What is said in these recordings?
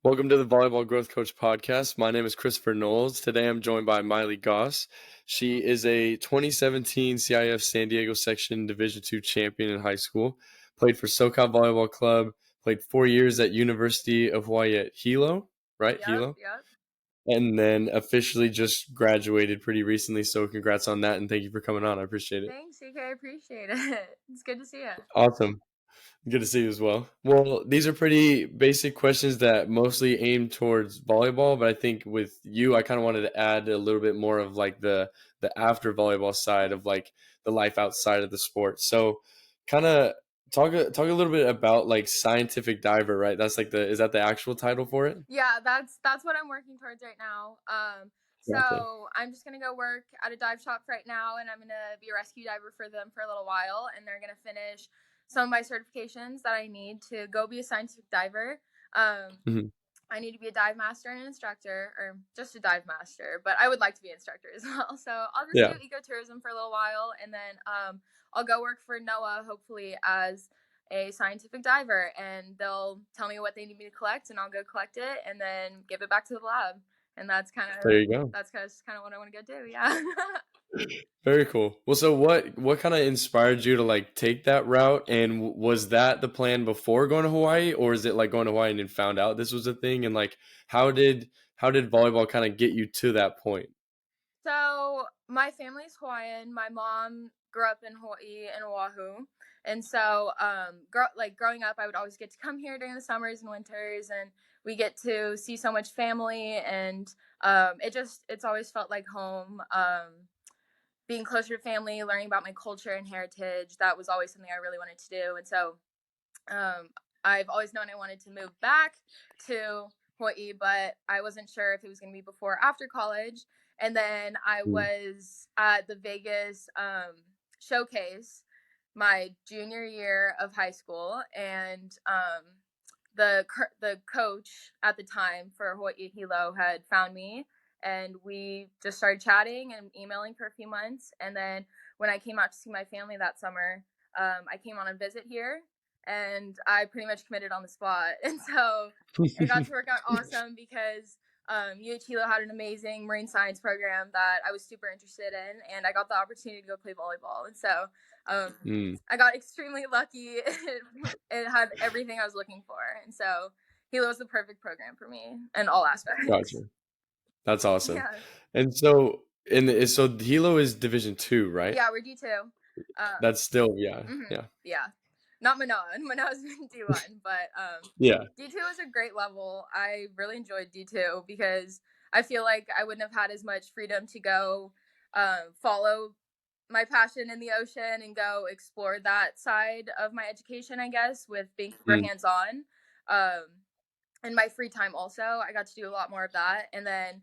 Welcome to the Volleyball Growth Coach podcast. My name is Christopher Knowles. Today I'm joined by Maile Goss. She is a 2017 CIF San Diego Section Division II champion in high school, played for SoCal Volleyball Club, played 4 years at University of Hawaii at Hilo, right? Hilo. Yep. And then officially just graduated pretty recently. So congrats on that. And thank you for coming on. I appreciate it. Thanks, CK. I appreciate it. It's good to see you. Awesome. Good to see you as well. Well, these are pretty basic questions that mostly aim towards volleyball, but I think with you, I kind of wanted to add a little bit more of like the after volleyball side of like the life outside of the sport. So, kind of talk a little bit about like scientific diver, right? That's like is that the actual title for it? Yeah, that's what I'm working towards right now. Gotcha. So I'm just gonna go work at a dive shop right now, and I'm gonna be a rescue diver for them for a little while, and they're gonna finish some of my certifications that I need to go be a scientific diver. I need to be a dive master and an instructor, or just a dive master, but I would like to be an instructor as well. So I'll just do ecotourism for a little while, and then I'll go work for NOAA, hopefully as a scientific diver, and they'll tell me what they need me to collect, and I'll go collect it and then give it back to the lab. And that's kind of There you go. That's kind of what I want to go do. Yeah. Very cool. Well, so what kind of inspired you to like take that route? And was that the plan before going to Hawaii, or is it like going to Hawaii and then found out this was a thing? And like, how did volleyball kind of get you to that point? So my family's Hawaiian. My mom grew up in Hawaii and Oahu, and so growing up, I would always get to come here during the summers and winters, and we get to see so much family, and it's always felt like home. Being closer to family, learning about my culture and heritage, that was always something I really wanted to do, and so I've always known I wanted to move back to Hawaii, but I wasn't sure if it was going to be before or after college. And then I was at the Vegas showcase my junior year of high school, and the coach at the time for Hawaii Hilo had found me, and we just started chatting and emailing for a few months. And then when I came out to see my family that summer, I came on a visit here, and I pretty much committed on the spot. And so it got to work out awesome because UH Hilo had an amazing marine science program that I was super interested in, and I got the opportunity to go play volleyball. And so I got extremely lucky. It had everything I was looking for, and so Hilo was the perfect program for me in all aspects. Gotcha. That's awesome. Yeah. And so Hilo is Division II, right? Yeah, we're D2. That's still yeah. Not Manoa. Manoa's been D1, but Yeah. D2 is a great level. I really enjoyed D2 because I feel like I wouldn't have had as much freedom to go follow my passion in the ocean and go explore that side of my education, I guess, with being super hands-on. In my free time also, I got to do a lot more of that. And then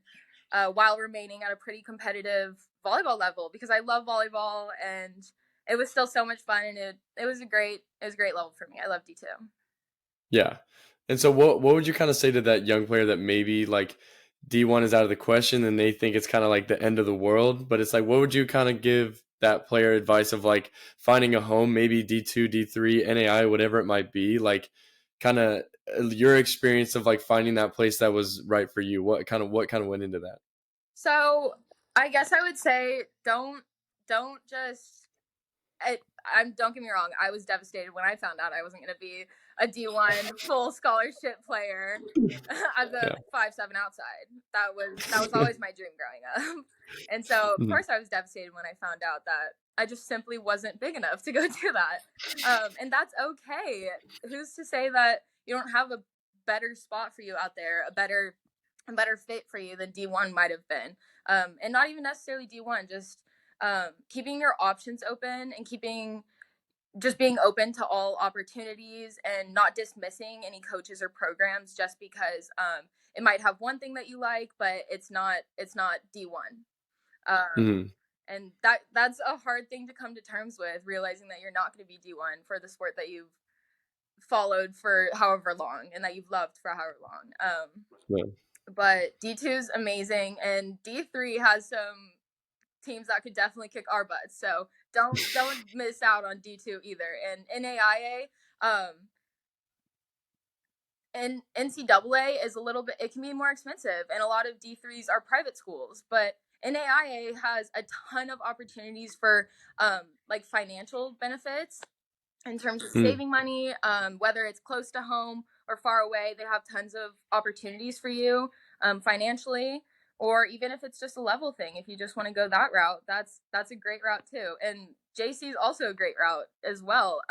while remaining at a pretty competitive volleyball level, because I love volleyball, and it was still so much fun, and it was a great level for me. I love D2. Yeah. And so what would you kind of say to that young player that maybe like D1 is out of the question and they think it's kind of like the end of the world, but it's like, what would you kind of give that player advice of like finding a home, maybe D2, D3, NAI, whatever it might be, like kind of your experience of like finding that place that was right for you? What kind of went into that? So I guess I would say don't just don't get me wrong, I was devastated when I found out I wasn't going to be a D1 full scholarship player as a 5'7" outside. That was always my dream growing up. And so of course I was devastated when I found out that I just simply wasn't big enough to go do that. And that's okay. Who's to say that you don't have a better spot for you out there, a better fit for you than D1 might have been. And not even necessarily D1, just keeping your options open and being open to all opportunities, and not dismissing any coaches or programs just because it might have one thing that you like, but it's not D1. And that's a hard thing to come to terms with, realizing that you're not going to be D1 for the sport that you've followed for however long and that you've loved for however long. But D2 is amazing, and D3 has some teams that could definitely kick our butts. So don't miss out on D2 either. And in AIA, and NCAA is a little bit, it can be more expensive, and a lot of D3s are private schools, but NAIA has a ton of opportunities for like financial benefits in terms of Mm, saving money, whether it's close to home or far away. They have tons of opportunities for you financially, or even if it's just a level thing. If you just want to go that route, that's a great route too. And JC is also a great route as well.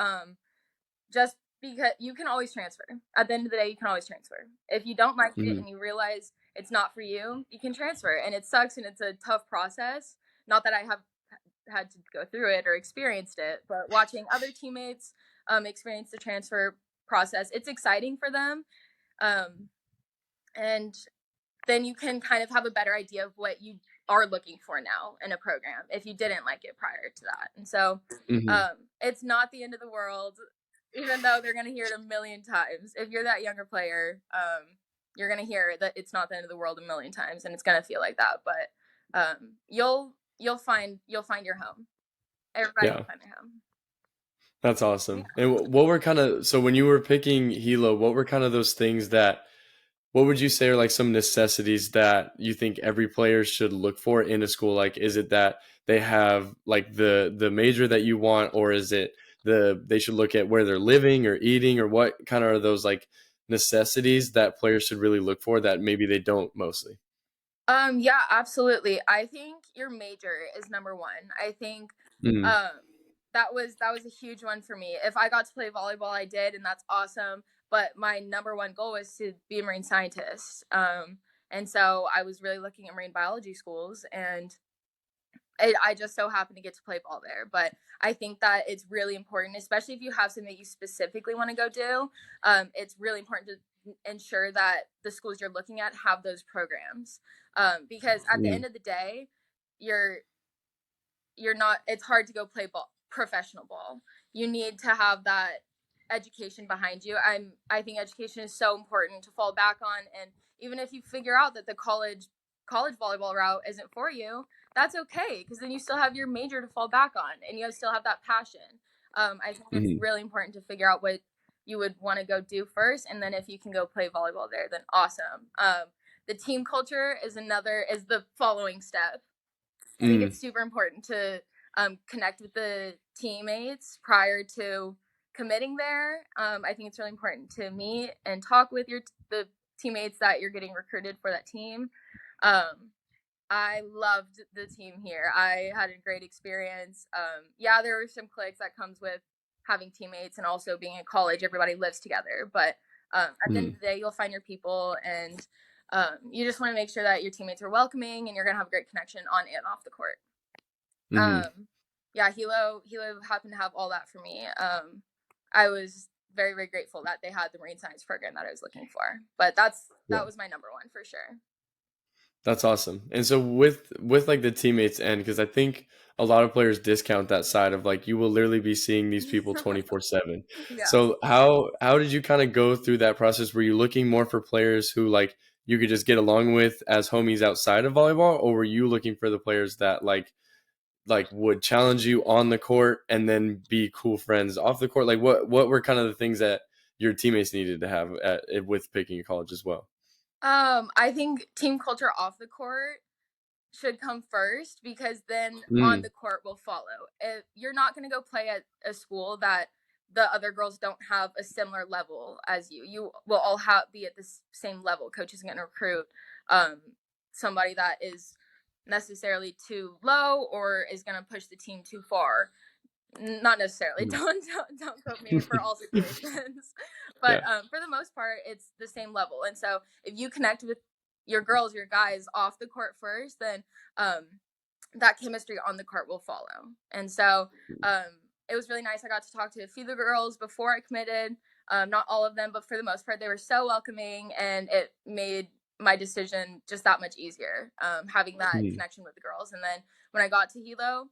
Just because you can always transfer. At the end of the day, you can always transfer. If you don't like it mm, and you realize it's not for you, you can transfer. And it sucks and it's a tough process. Not that I have had to go through it or experienced it, but watching other teammates experience the transfer process, it's exciting for them. Um, and then you can kind of have a better idea of what you are looking for now in a program if you didn't like it prior to that. And so mhm. it's not the end of the world, even though they're going to hear it a million times. If you're that younger player, you're going to hear that it's not the end of the world a million times, and it's going to feel like that. But you'll find your home. Everybody will Yeah, find their home. that's Yeah. awesome. And what were kind of, so when you were picking Hilo, what were kind of those things that, what would you say are like some necessities that you think every player should look for in a school? Like, is it that they have like the major that you want, or is it they should look at where they're living or eating, or what kind of are those like necessities that players should really look for that maybe they don't mostly? Yeah, absolutely. I think your major is number one. I think Mm, um that was a huge one for me. If I got to play volleyball, I did, and that's awesome. But my number one goal was to be a marine scientist. And so I was really looking at marine biology schools, and I just so happened to get to play ball there. But I think that it's really important, especially if you have something that you specifically want to go do. It's really important to ensure that the schools you're looking at have those programs, because at the mm, end of the day, you're you're not, it's hard to go play ball, professional ball. You need to have that education behind you. I think education is so important to fall back on, and even if you figure out that the college volleyball route isn't for you, that's okay, because then you still have your major to fall back on and you still have that passion. I think it's mhm, really important to figure out what you would want to go do first, and then if you can go play volleyball there, then awesome. The team culture is the following step. I think mm, it's super important to connect with the teammates prior to committing there. I think it's really important to meet and talk with the teammates that you're getting recruited for that team. Um, I loved the team here. I had a great experience. Yeah, there were some cliques that comes with having teammates and also being in college. Everybody lives together, but at the end of mm, the day, you'll find your people, and you just want to make sure that your teammates are welcoming and you're gonna have a great connection on and off the court. mhm. Um, yeah, Hilo happened to have all that for me. I was very very grateful that they had the marine science program that I was looking for. But Yeah. that was my number one for sure. That's awesome. And so with like the teammates end, because I think a lot of players discount that side of like you will literally be seeing these people 24/7. Yeah. So how did you kind of go through that process? Were you looking more for players who like you could just get along with as homies outside of volleyball, or were you looking for the players that like would challenge you on the court and then be cool friends off the court? Like what were kind of the things that your teammates needed to have with picking a college as well? I think team culture off the court should come first, because then on Mm, the court will follow. If you're not going to go play at a school that the other girls don't have a similar level as you, you will all be at the same level. Coach isn't going to recruit um, somebody that is necessarily too low or is going to push the team too far. Not necessarily. mm. Don't quote me for all situations, but Yeah. for the most part, it's the same level. And so if you connect with your girls, your guys off the court first, then um, that chemistry on the court will follow. And so it was really nice. I got to talk to a few of the girls before I committed. Not all of them, but for the most part, they were so welcoming, and it made my decision just that much easier. Having that Mm. connection with the girls, and then when I got to Hilo,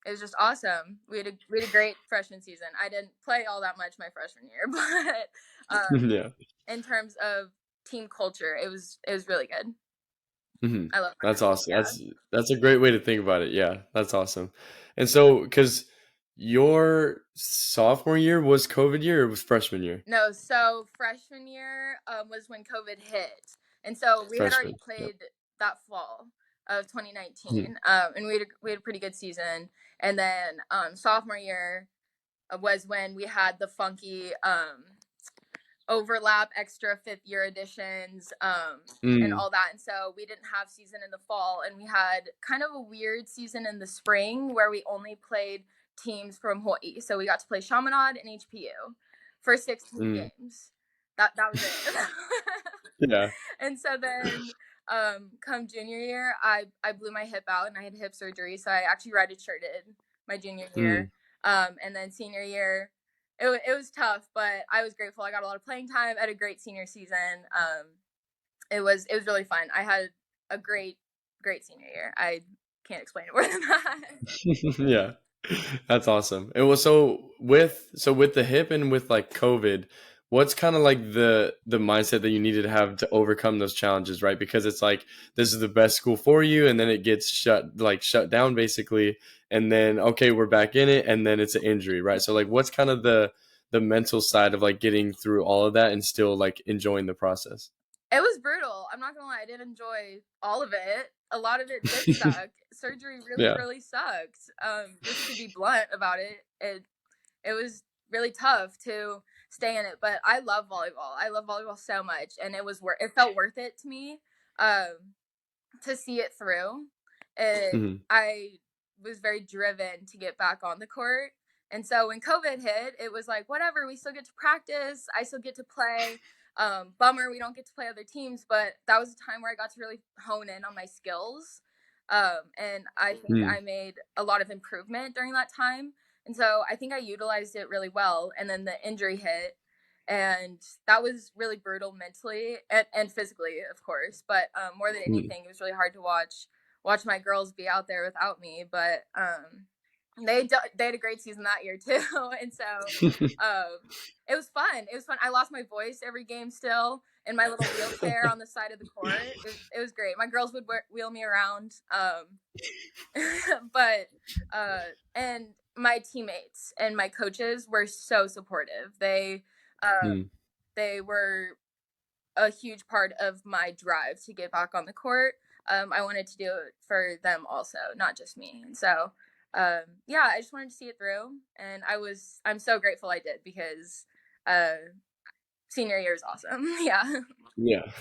it was just awesome. We had a great freshman season. I didn't play all that much my freshman year, but Yeah. in terms of team culture, it was really good. Hmm. I love my That's freshman awesome. year. That's a great way to think about it. Yeah, that's awesome. And so, because your sophomore year was COVID year or was freshman year? No, so freshman year was when COVID hit, and so we had already Freshman. Yep. played that fall of Mhm. 2019, and we had a pretty good season. And then sophomore year was when we had the funky overlap extra fifth year editions and Mm, all that, and so we didn't have season in the fall, and we had kind of a weird season in the spring where we only played teams from Hawaii. So we got to play Chaminade and HPU for 16 mm. games. That was it. Yeah. And so then come junior year, I blew my hip out and I had hip surgery, so I actually redshirted my junior year. Mm, And then senior year, it was tough, but I was grateful. I got a lot of playing time. I had a great senior season. It was really fun. I had a great senior year. I can't explain it more than that. yeah. That's awesome. And well, so with the hip and with like COVID, what's kind of like the mindset that you needed to have to overcome those challenges, right? Because it's like this is the best school for you, and then it gets shut down basically, and then okay, we're back in it, and then it's an injury, right? So like, what's kind of the mental side of like getting through all of that and still like enjoying the process? It was brutal. I'm not gonna lie. I did enjoy all of it. A lot of it did suck. Surgery really, Yeah. really sucked. Just to be blunt about it, it was really tough to stay in it. But I love volleyball. I love volleyball so much, and it felt worth it to me. Um, to see it through. Hmm. I was very driven to get back on the court. And so when COVID hit, it was like, whatever, we still get to practice. I still get to play. Bummer, we don't get to play other teams, but that was a time where I got to really hone in on my skills. And I think Mm, I made a lot of improvement during that time. And so I think I utilized it really well. And then the injury hit, and that was really brutal mentally and physically, of course. But more than mm, anything, it was really hard to watch my girls be out there without me. But they had a great season that year too, and so um, it was fun. It was fun. I lost my voice every game still in my little wheelchair on the side of the court. It was great. My girls would wheel me around, but uh, and my teammates and my coaches were so supportive. mm, They were a huge part of my drive to get back on the court. I wanted to do it for them also, not just me. And so, yeah, I just wanted to see it through, and I'm so grateful I did because uh, senior year is awesome. Yeah, yeah.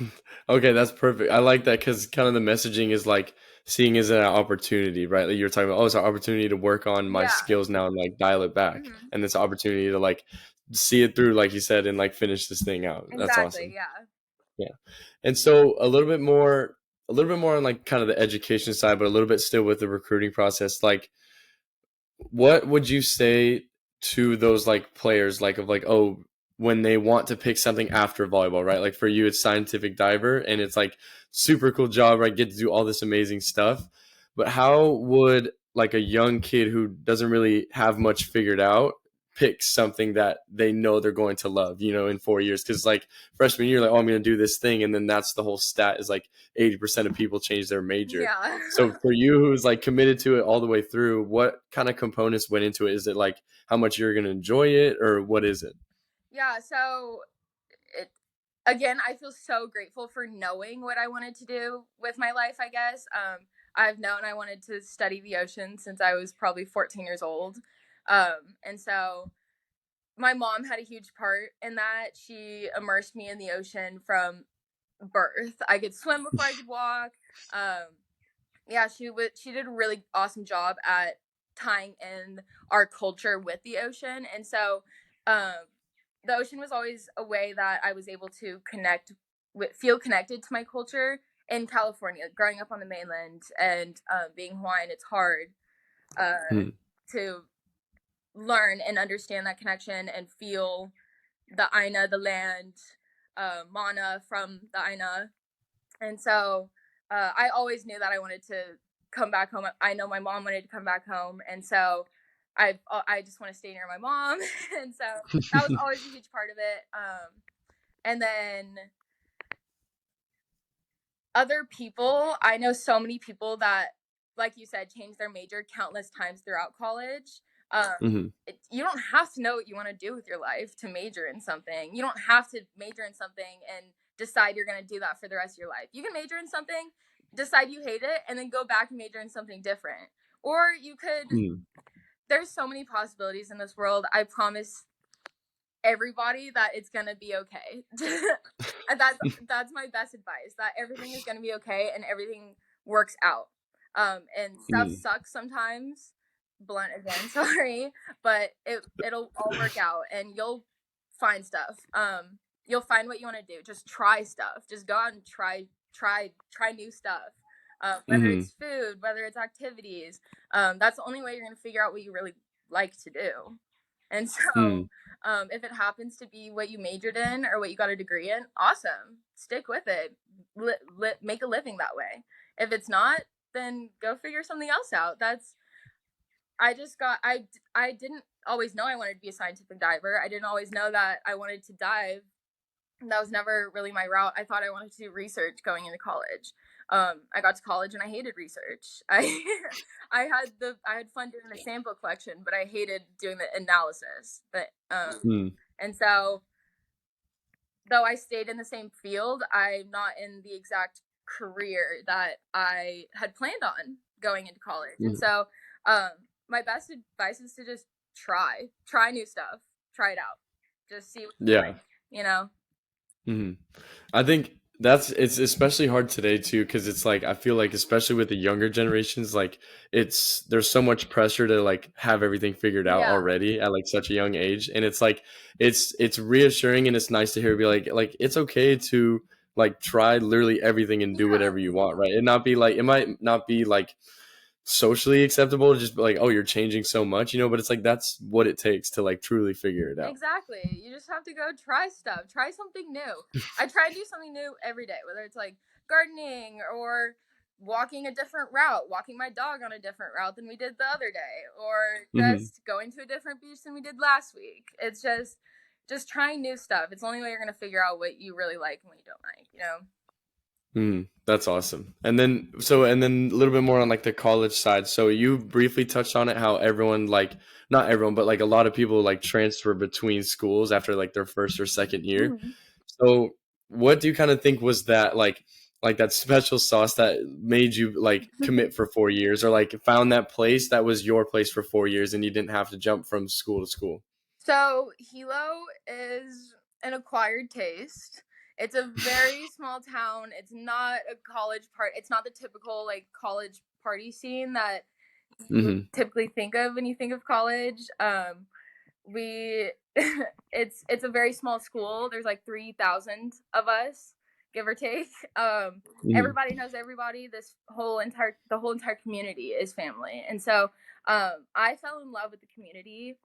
Okay, that's perfect. I like that because kind of the messaging is like seeing as an opportunity, right? Like you're talking about, oh, it's an opportunity to work on my yeah, skills now and like dial it back, hmm and this opportunity to like see it through, like you said, and like finish this thing out. That's exactly. awesome. Yeah, Yeah. And so a little bit more on like kind of the education side, but a little bit still with the recruiting process. Like, what would you say to those like players like of like, oh, when they want to pick something after volleyball, right? Like for you it's scientific diver and it's like super cool job, right? Get to do all this amazing stuff. But how would like a young kid who doesn't really have much figured out pick something that they know they're going to love, you know, in 4 years? Because like freshman year, like, oh, I'm going to do this thing, and then that's the whole stat is like 80% of people change their major. yeah, So for you who's like committed to it all the way through, what kind of components went into it? Is it like how much you're going to enjoy it, or what is it? yeah. So it again, I feel so grateful for knowing what I wanted to do with my life, I guess. I've known I wanted to study the ocean since I was probably 14 years old. And so my mom had a huge part in that. She immersed me in the ocean from birth. I could swim before I could walk. Um, yeah, she did a really awesome job at tying in our culture with the ocean. And so um, the ocean was always a way that I was able to feel connected to my culture in California. Growing up on the mainland and being Hawaiian, it's hard uh, Hmm. to learn and understand that connection and feel the Aina, the land, mana from the Aina. And so I always knew that I wanted to come back home. I know my mom wanted to come back home, and so I just want to stay near my mom, and so that was always a huge part of it. And then other people, I know so many people that, like you said, changed their major countless times throughout college. Mhm. You don't have to know what you want to do with your life to major in something. You don't have to major in something and decide you're going to do that for the rest of your life. You can major in something, decide you hate it, and then go back and major in something different. Or you could, Mhm. there's so many possibilities in this world. I promise everybody that it's gonna be okay. And that's my best advice. That everything is gonna be okay and everything works out. And stuff Mhm. sucks sometimes. Blunt again, sorry, but it'll all work out and you'll find stuff. You'll find what you want to do. Just try stuff. Just go out and try new stuff. Whether Mhm. it's food, whether it's activities. That's the only way you're gonna figure out what you really like to do. And so Mhm. if it happens to be what you majored in or what you got a degree in, awesome. Stick with it. Make a living that way. If it's not, then go figure something else out. I didn't always know I wanted to be a scientific diver. I didn't always know that I wanted to dive. That was never really my route. I thought I wanted to do research going into college. I got to college and I hated research. I had fun doing the sample collection, but I hated doing the analysis. Mhm. And so though I stayed in the same field, I'm not in the exact career that I had planned on going into college. And Mhm. so my best advice is to just try new stuff, try it out, just see what you Yeah. like, you know? Mhm. I think it's especially hard today too, because it's like I feel like especially with the younger generations, like it's there's so much pressure to like have everything figured out Yeah, already at like such a young age, and it's like it's reassuring and it's nice to hear be like it's okay to like try literally everything and do yeah. whatever you want, right? And not be like it might not be like socially acceptable to just be like, oh, you're changing so much, but it's like that's what it takes to like truly figure it out. Exactly. You just have to go try stuff. Try something new. I try to do something new every day, whether it's like gardening or walking a different route, walking my dog on a different route than we did the other day, or Hmm. just going to a different beach than we did last week. It's just trying new stuff. It's the only way you're going to figure out what you really like and what you don't like, you know? That's awesome. And then a little bit more on like the college side. So you briefly touched on it, how everyone like not everyone, but like a lot of people like transfer between schools after like their first or second year. Mhm. So what do you kind of think was that like that special sauce that made you like commit for 4 years or like found that place that was your place for 4 years and you didn't have to jump from school to school? So Hilo is an acquired taste. It's a very small town. It's not a college part. It's not the typical like college party scene that you Hmm. typically think of when you think of college. We it's a very small school. There's like 3,000 of us, give or take. Hmm. Everybody knows everybody. The whole entire community is family, and so I fell in love with the community.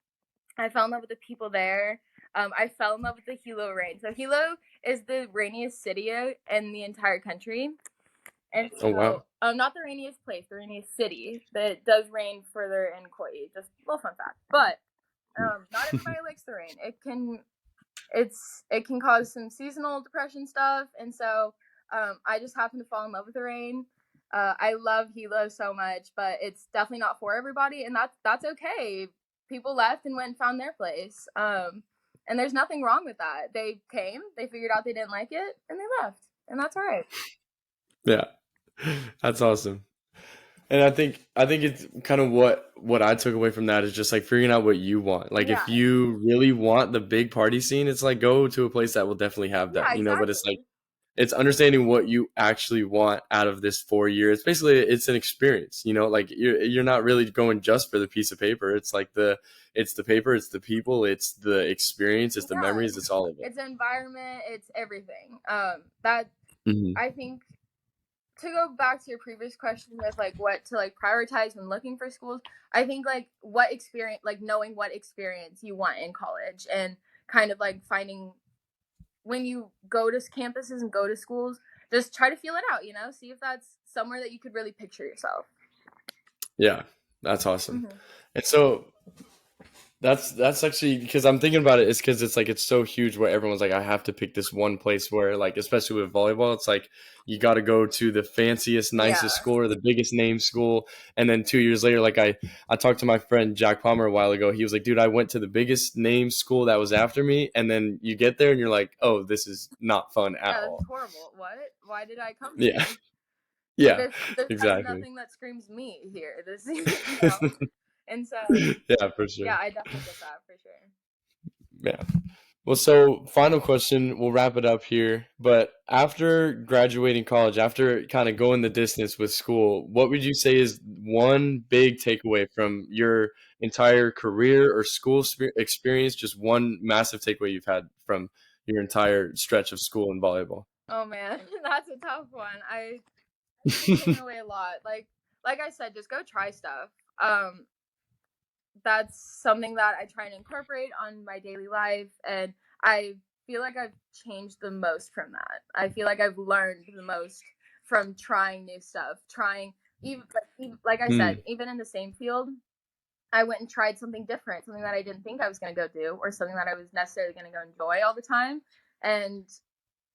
I fell in love with the people there. I fell in love with the Hilo rain. So Hilo is the rainiest city in the entire country, and Oh so wow. not the rainiest place, the rainiest city. That does rain further in Kauai. Just a little fun fact. But not everybody likes the rain. It can cause some seasonal depression stuff, and so I just happened to fall in love with the rain. I love Hilo so much, but it's definitely not for everybody, and that's okay. People left and went and found their place, and there's nothing wrong with that. They came, they figured out they didn't like it, and they left, and that's all right. Yeah. That's awesome. And I think it's kind of what I took away from that is just like figuring out what you want. Like if Yeah, you really want the big party scene, it's like go to a place that will definitely have yeah, that, but it's like exactly. it's understanding what you actually want out of this 4 years. Basically, it's an experience, like you're not really going just for the piece of paper. It's the paper, it's the people, it's the experience, it's the Yeah, memories, it's all of it. it's environment, it's everything. That Hmm. I think to go back to your previous question with like what to like prioritize when looking for schools, I think like what experience, like knowing what experience you want in college and kind of like finding when you go to campuses and go to schools, just try to feel it out, see if that's somewhere that you could really picture yourself. Yeah, that's awesome. Hmm. And so That's actually because I'm thinking about it. It's because it's like it's so huge where everyone's like, I have to pick this one place where, like, especially with volleyball, it's like you got to go to the fanciest, nicest Yeah. school or the biggest name school, and then 2 years later, like I talked to my friend Jack Palmer a while ago. He was like, dude, I went to the biggest name school that was after me, and then you get there and you're like, oh, this is not fun at Yeah, this is all. horrible. What? Why did I come Yeah, here? yeah, This has exactly. nothing that screams me here. This, you know. And so, Yeah, for yeah, sure. I definitely get that for sure. Yeah. Well, so final question, we'll wrap it up here. But after graduating college, after kind of going the distance with school, what would you say is one big takeaway from your entire career or school experience? Just one massive takeaway you've had from your entire stretch of school and volleyball. Oh man, that's a tough one. I've taken away a lot. Like I said, just go try stuff. Um, that's something that I try and incorporate on my daily life, and I feel like I've changed the most from that. I feel like I've learned the most from trying new stuff, trying even like I said, Mm, even in the same field, I went and tried something different, something that I didn't think I was going to go do, or something that I was necessarily going to go enjoy all the time, and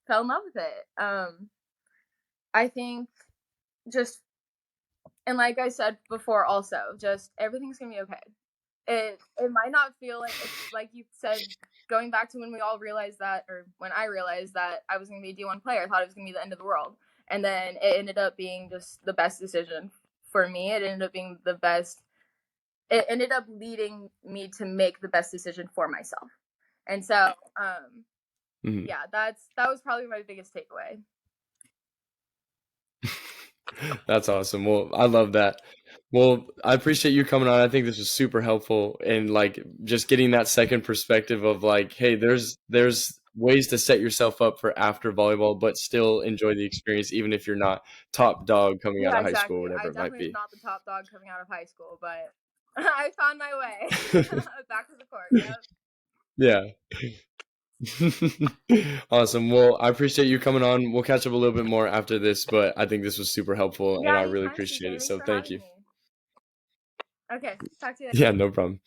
fell in love with it. I think just, and like I said before, also just everything's gonna be okay. It might not feel like it's like you said, going back to when we all realized that, or when I realized that I was gonna be a D1 player. I thought it was gonna be the end of the world, and then it ended up being just the best decision for me. It ended up being the best. It ended up leading me to make the best decision for myself, and so mm. yeah, that was probably my biggest takeaway. That's awesome. Well, I love that. Well, I appreciate you coming on. I think this was super helpful and like just getting that second perspective of like, hey, there's ways to set yourself up for after volleyball, but still enjoy the experience, even if you're not top dog coming out Yeah, of high school or exactly. I whatever it might definitely was be. not the top dog coming out of high school, but I found my way back to the court. Yep. Yeah. Awesome. Well, I appreciate you coming on. We'll catch up a little bit more after this, but I think this was super helpful and Yeah, I really anytime, appreciate CJ. it. Thanks So for thank having you. me. Okay, talk to you. Yeah, no problem.